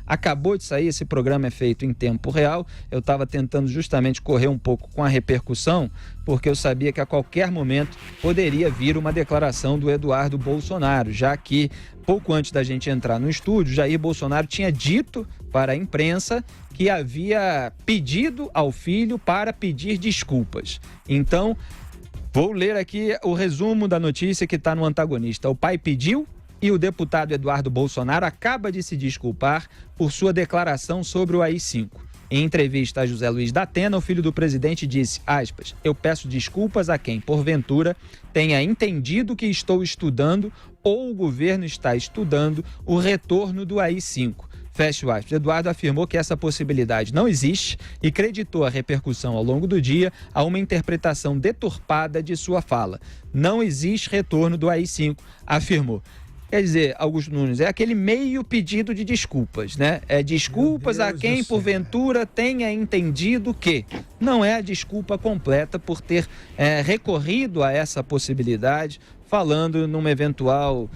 Acabou de sair, esse programa é feito em tempo real. Eu estava tentando justamente correr um pouco com a repercussão, porque eu sabia que a qualquer momento poderia vir uma declaração do Eduardo Bolsonaro, já que pouco antes da gente entrar no estúdio, Jair Bolsonaro tinha dito para a imprensa que havia pedido ao filho para pedir desculpas. Então, vou ler aqui o resumo da notícia que está no antagonista. O pai pediu e o deputado Eduardo Bolsonaro acaba de se desculpar por sua declaração sobre o AI-5. Em entrevista a José Luiz da Atena, o filho do presidente disse, aspas, eu peço desculpas a quem, porventura, tenha entendido que estou estudando ou o governo está estudando o retorno do AI-5. Fecha o aspas. Eduardo afirmou que essa possibilidade não existe e creditou a repercussão ao longo do dia a uma interpretação deturpada de sua fala. Não existe retorno do AI-5, afirmou. Quer dizer, Augusto Nunes, é aquele meio pedido de desculpas, né? É desculpas a quem, porventura, tenha entendido que não é a desculpa completa por ter recorrido a essa possibilidade, falando numa eventual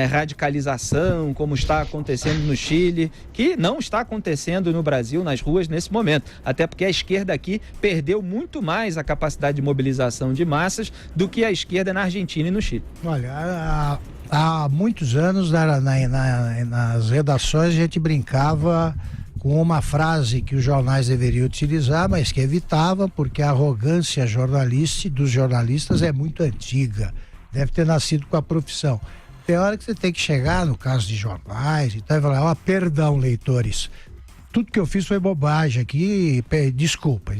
radicalização, como está acontecendo no Chile, que não está acontecendo no Brasil, nas ruas, nesse momento. Até porque a esquerda aqui perdeu muito mais a capacidade de mobilização de massas do que a esquerda na Argentina e no Chile. Olha, há muitos anos nas redações a gente brincava com uma frase que os jornais deveriam utilizar, mas que evitava, porque a arrogância dos jornalistas é muito antiga. Deve ter nascido com a profissão. Tem hora que você tem que chegar, no caso de jornais e tal, e falar, perdão, leitores, tudo que eu fiz foi bobagem aqui, desculpa,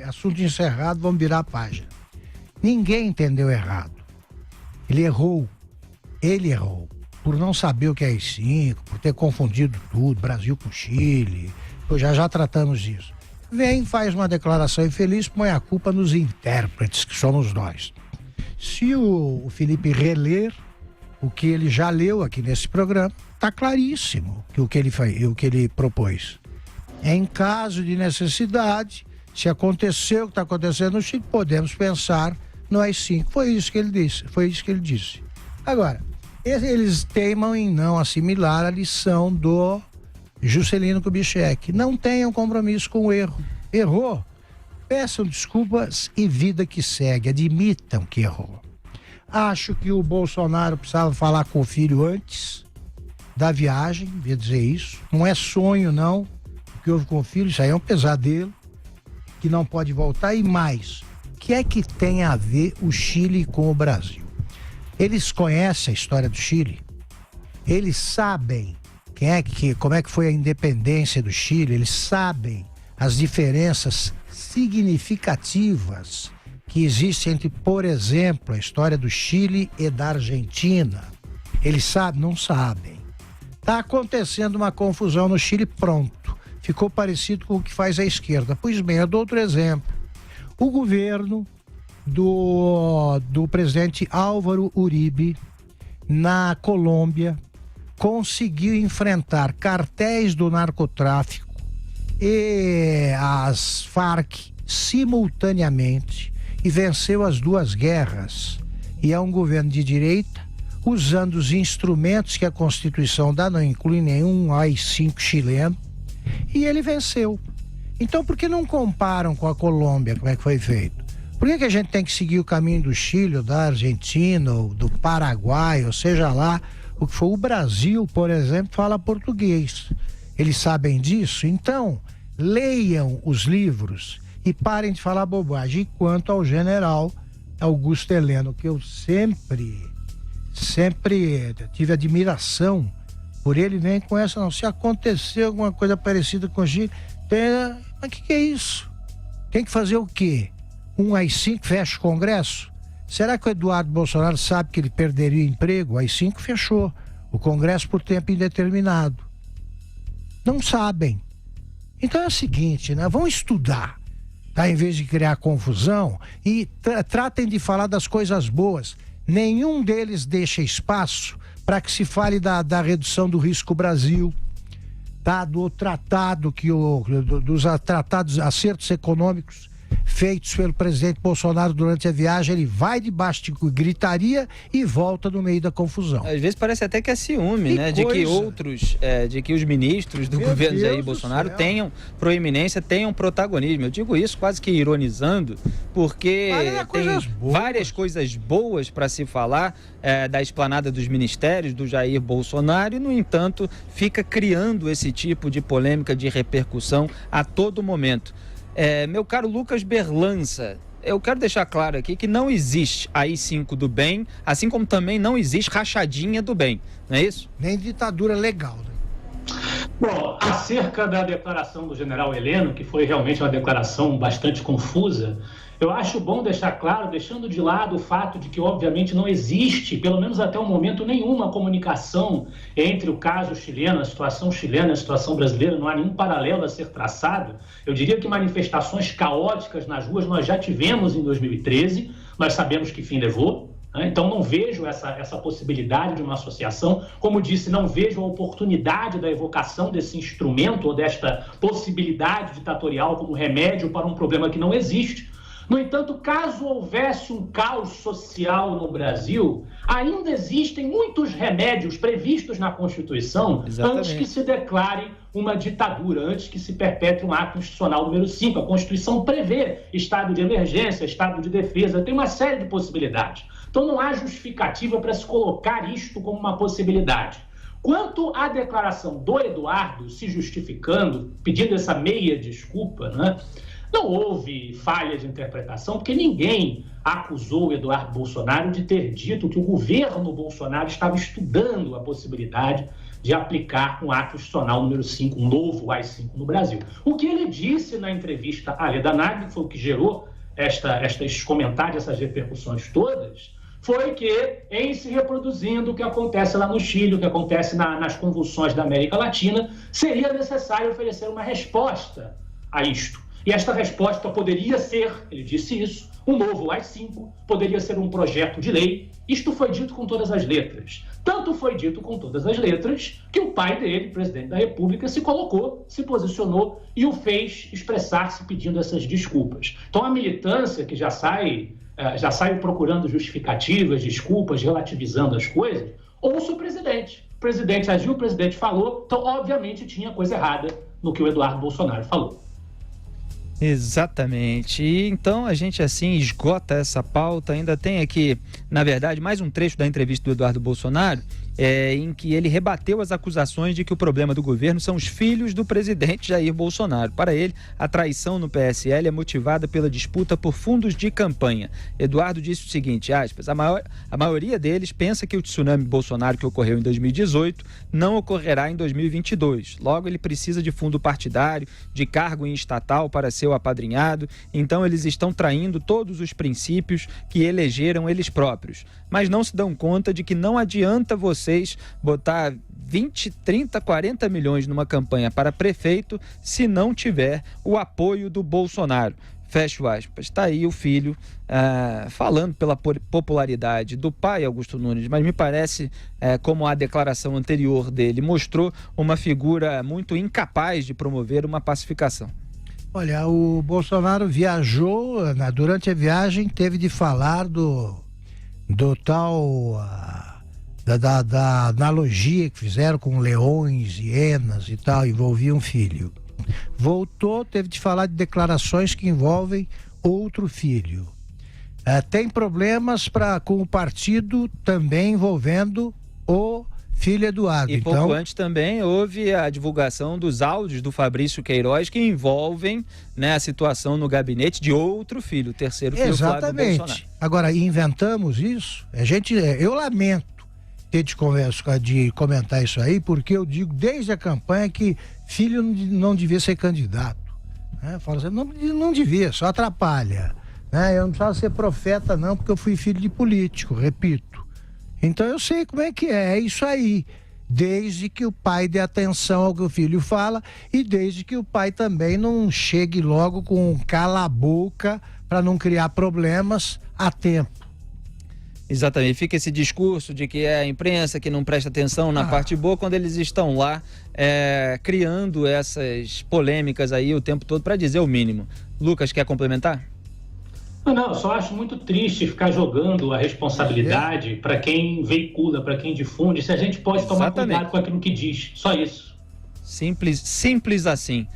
assunto encerrado, vamos virar a página. Ninguém entendeu errado. Ele errou, por não saber o que é AI-5, por ter confundido tudo, Brasil com Chile, já tratamos disso. Vem, faz uma declaração infeliz, põe a culpa nos intérpretes, que somos nós. Se o Felipe reler o que ele já leu aqui nesse programa, está claríssimo o que ele propôs. Em caso de necessidade, se aconteceu o que está acontecendo no Chile, podemos pensar no AI-5. Foi isso que ele disse. Agora, eles teimam em não assimilar a lição do Juscelino Kubitschek. Não tenham compromisso com o erro. Errou. Peçam desculpas e vida que segue. Admitam que errou. Acho que o Bolsonaro precisava falar com o filho antes da viagem, devia dizer isso. Não é sonho, não, o que houve com o filho, isso aí é um pesadelo, que não pode voltar. E mais, o que é que tem a ver o Chile com o Brasil? Eles conhecem a história do Chile? Eles sabem como é que foi a independência do Chile? Eles sabem as diferenças significativas que existem entre, por exemplo, a história do Chile e da Argentina? Eles sabem? Não sabem. Está acontecendo uma confusão no Chile, pronto. Ficou parecido com o que faz a esquerda. Pois bem, eu dou outro exemplo. O governo do presidente Álvaro Uribe, na Colômbia, conseguiu enfrentar cartéis do narcotráfico e as Farc simultaneamente e venceu as duas guerras. E é um governo de direita, usando os instrumentos que a Constituição dá, não inclui nenhum AI-5 chileno, e ele venceu. Então, por que não comparam com a Colômbia, como é que foi feito? Por que a gente tem que seguir o caminho do Chile, ou da Argentina, ou do Paraguai, ou seja lá, o que for? O Brasil, por exemplo, fala português. Eles sabem disso? Então, leiam os livros e parem de falar bobagem. E quanto ao general Augusto Heleno, que eu sempre tive admiração por ele, vem com essa, não, se acontecer alguma coisa parecida com o Chile, mas o que é isso? Tem que fazer o quê? Um AI-5 fecha o Congresso? Será que o Eduardo Bolsonaro sabe que ele perderia o emprego? O AI-5 fechou o Congresso por tempo indeterminado. Não sabem. Então é o seguinte, né? Vão estudar, tá? Em vez de criar confusão, e tratem de falar das coisas boas. Nenhum deles deixa espaço para que se fale da redução do risco Brasil, tá? Do tratado dos tratados, acertos econômicos feitos pelo presidente Bolsonaro durante a viagem, ele vai debaixo de gritaria e volta no meio da confusão. Às vezes parece até que é ciúme, né? De que os ministros do governo Jair Bolsonaro tenham proeminência, tenham protagonismo. Eu digo isso quase que ironizando, porque tem várias coisas boas para se falar da esplanada dos ministérios do Jair Bolsonaro e, no entanto, fica criando esse tipo de polêmica, de repercussão a todo momento. Meu caro Lucas Berlança, eu quero deixar claro aqui que não existe AI-5 do bem, assim como também não existe rachadinha do bem, não é isso? Nem ditadura legal, né? Bom, acerca da declaração do general Heleno, que foi realmente uma declaração bastante confusa, eu acho bom deixar claro, deixando de lado o fato de que, obviamente, não existe, pelo menos até o momento, nenhuma comunicação entre o caso chileno, a situação brasileira, não há nenhum paralelo a ser traçado. Eu diria que manifestações caóticas nas ruas nós já tivemos em 2013, nós sabemos que fim levou. Então, não vejo essa possibilidade de uma associação. Como disse, não vejo a oportunidade da evocação desse instrumento ou desta possibilidade ditatorial como remédio para um problema que não existe. No entanto, caso houvesse um caos social no Brasil, ainda existem muitos remédios previstos na Constituição antes que se declare uma ditadura, antes que se perpetre um ato institucional número 5. A Constituição prevê estado de emergência, estado de defesa, tem uma série de possibilidades. Então não há justificativa para se colocar isto como uma possibilidade. Quanto à declaração do Eduardo se justificando, pedindo essa meia desculpa, né? Não houve falha de interpretação, porque ninguém acusou o Eduardo Bolsonaro de ter dito que o governo Bolsonaro estava estudando a possibilidade de aplicar um ato institucional número 5, um novo AI-5 no Brasil. O que ele disse na entrevista à Leda Nagli, que foi o que gerou estes comentários, essas repercussões todas, foi que, em se reproduzindo o que acontece lá no Chile, o que acontece nas convulsões da América Latina, seria necessário oferecer uma resposta a isto. E esta resposta poderia ser, ele disse isso, um novo AI-5, poderia ser um projeto de lei. Isto foi dito com todas as letras. Tanto foi dito com todas as letras que o pai dele, presidente da República, se colocou, se posicionou e o fez expressar-se pedindo essas desculpas. Então a militância que já sai procurando justificativas, desculpas, relativizando as coisas, ouça o presidente. O presidente agiu, o presidente falou, então obviamente tinha coisa errada no que o Eduardo Bolsonaro falou. Exatamente. E então a gente assim esgota essa pauta. Ainda tem aqui, na verdade, mais um trecho da entrevista do Eduardo Bolsonaro, em que ele rebateu as acusações de que o problema do governo são os filhos do presidente Jair Bolsonaro. Para ele, a traição no PSL é motivada pela disputa por fundos de campanha. Eduardo disse o seguinte, aspas, a maioria deles pensa que o tsunami Bolsonaro que ocorreu em 2018 não ocorrerá em 2022. Logo, ele precisa de fundo partidário, de cargo em estatal para ser o apadrinhado. Então, eles estão traindo todos os princípios que elegeram eles próprios. Mas não se dão conta de que não adianta vocês botar 20, 30, 40 milhões numa campanha para prefeito se não tiver o apoio do Bolsonaro. Fecho aspas. Está aí o filho falando pela popularidade do pai, Augusto Nunes, mas me parece, como a declaração anterior dele mostrou, uma figura muito incapaz de promover uma pacificação. Olha, o Bolsonaro viajou, durante a viagem teve de falar do tal... Da analogia que fizeram com leões, hienas e tal, envolvia um filho. Voltou, teve de falar de declarações que envolvem outro filho. Tem problemas com o partido também envolvendo o filho Eduardo. E pouco antes também houve a divulgação dos áudios do Fabrício Queiroz que envolvem, né, a situação no gabinete de outro filho, o terceiro filho. Flávio Bolsonaro. Agora, inventamos isso? Eu lamento ter de comentar isso aí, porque eu digo desde a campanha que filho não devia ser candidato. Fala assim, não devia, só atrapalha. Eu não precisava ser profeta não, porque eu fui filho de político, repito. Então eu sei como é isso aí. Desde que o pai dê atenção ao que o filho fala e desde que o pai também não chegue logo com um cala-boca para não criar problemas a tempo. Exatamente, fica esse discurso de que é a imprensa que não presta atenção na parte boa, quando eles estão lá criando essas polêmicas aí o tempo todo, para dizer o mínimo. Lucas, quer complementar? Não, eu só acho muito triste ficar jogando a responsabilidade para quem veicula, para quem difunde, se a gente pode tomar cuidado com aquilo que diz, só isso. Simples assim.